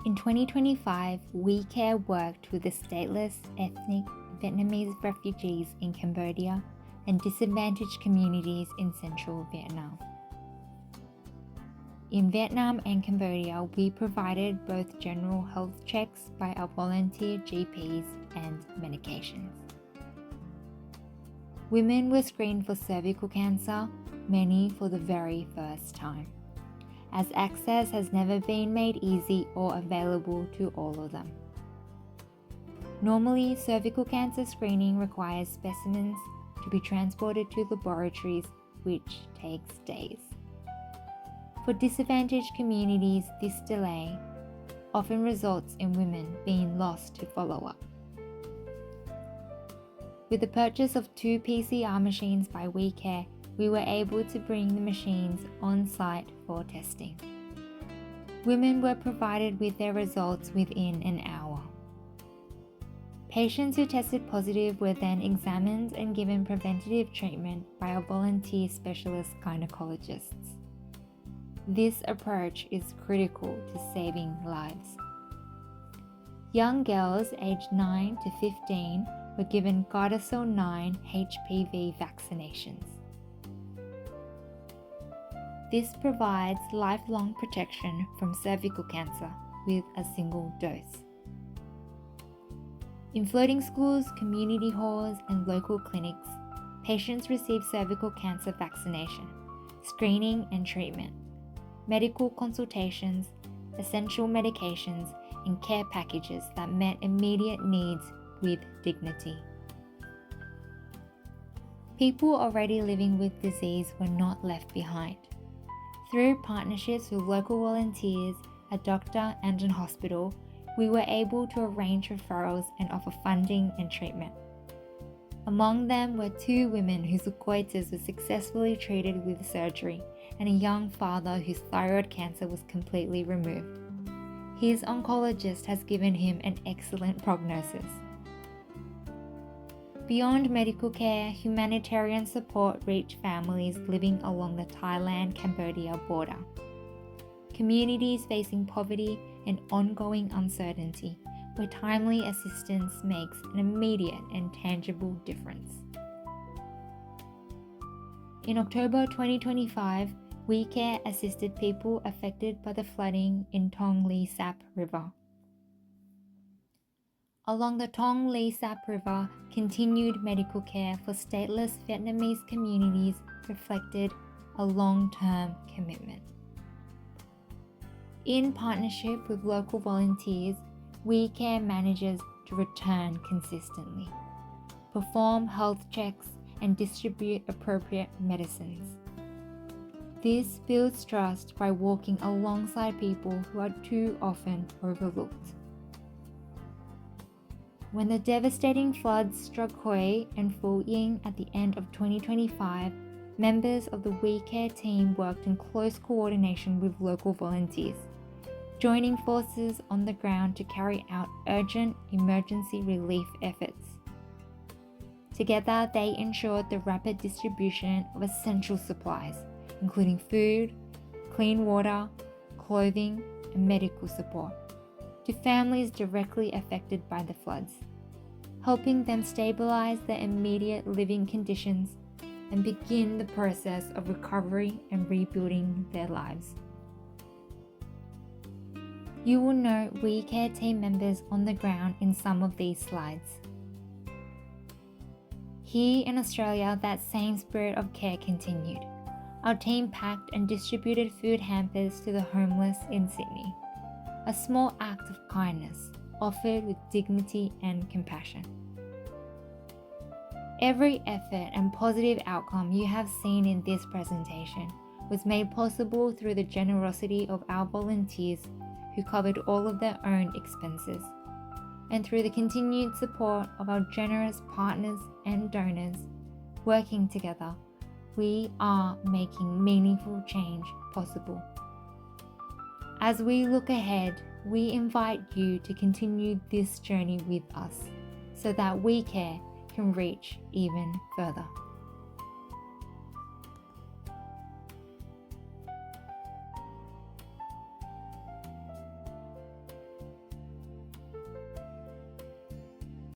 In 2025, WeCare worked with the stateless ethnic Vietnamese refugees in Cambodia and disadvantaged communities in central Vietnam. In Vietnam and Cambodia, we provided both general health checks by our volunteer GPs and medications. Women were screened for cervical cancer, many for the very first time, as access has never been made easy or available to all of them. Normally, cervical cancer screening requires specimens to be transported to laboratories, which takes days. For disadvantaged communities, this delay often results in women being lost to follow-up. With the purchase of 2 PCR machines by WeCare, we were able to bring the machines on site for testing. Women were provided with their results within an hour. Patients who tested positive were then examined and given preventative treatment by our volunteer specialist gynecologists. This approach is critical to saving lives. Young girls aged 9 to 15 were given Gardasil 9 HPV vaccinations. This provides lifelong protection from cervical cancer with a single dose. In floating schools, community halls, and local clinics, patients receive cervical cancer vaccination, screening and treatment, medical consultations, essential medications, and care packages that met immediate needs with dignity. People already living with disease were not left behind. Through partnerships with local volunteers, a doctor, and an hospital, we were able to arrange referrals and offer funding and treatment. Among them were 2 women whose coitus was successfully treated with surgery and a young father whose thyroid cancer was completely removed. His oncologist has given him an excellent prognosis. Beyond medical care, humanitarian support reached families living along the Thailand-Cambodia border. Communities facing poverty and ongoing uncertainty, where timely assistance makes an immediate and tangible difference. In October 2025, WeCare assisted people affected by the flooding in Tong Li Sap River. Along the Tong Li Sap River, continued medical care for stateless Vietnamese communities reflected a long-term commitment. In partnership with local volunteers, WeCare manages to return consistently, perform health checks, and distribute appropriate medicines. This builds trust by walking alongside people who are too often overlooked. When the devastating floods struck Hue and Phu Yin at the end of 2025, members of the WeCare team worked in close coordination with local volunteers, joining forces on the ground to carry out urgent emergency relief efforts. Together, they ensured the rapid distribution of essential supplies, including food, clean water, clothing, and medical support, to families directly affected by the floods, helping them stabilize their immediate living conditions and begin the process of recovery and rebuilding their lives. You will note WeCare team members on the ground in some of these slides. Here in Australia, that same spirit of care continued. Our team packed and distributed food hampers to the homeless in Sydney, a small act of kindness offered with dignity and compassion. Every effort and positive outcome you have seen in this presentation was made possible through the generosity of our volunteers who covered all of their own expenses, and through the continued support of our generous partners and donors. Working together, we are making meaningful change possible. As we look ahead, we invite you to continue this journey with us so that WeCare can reach even further.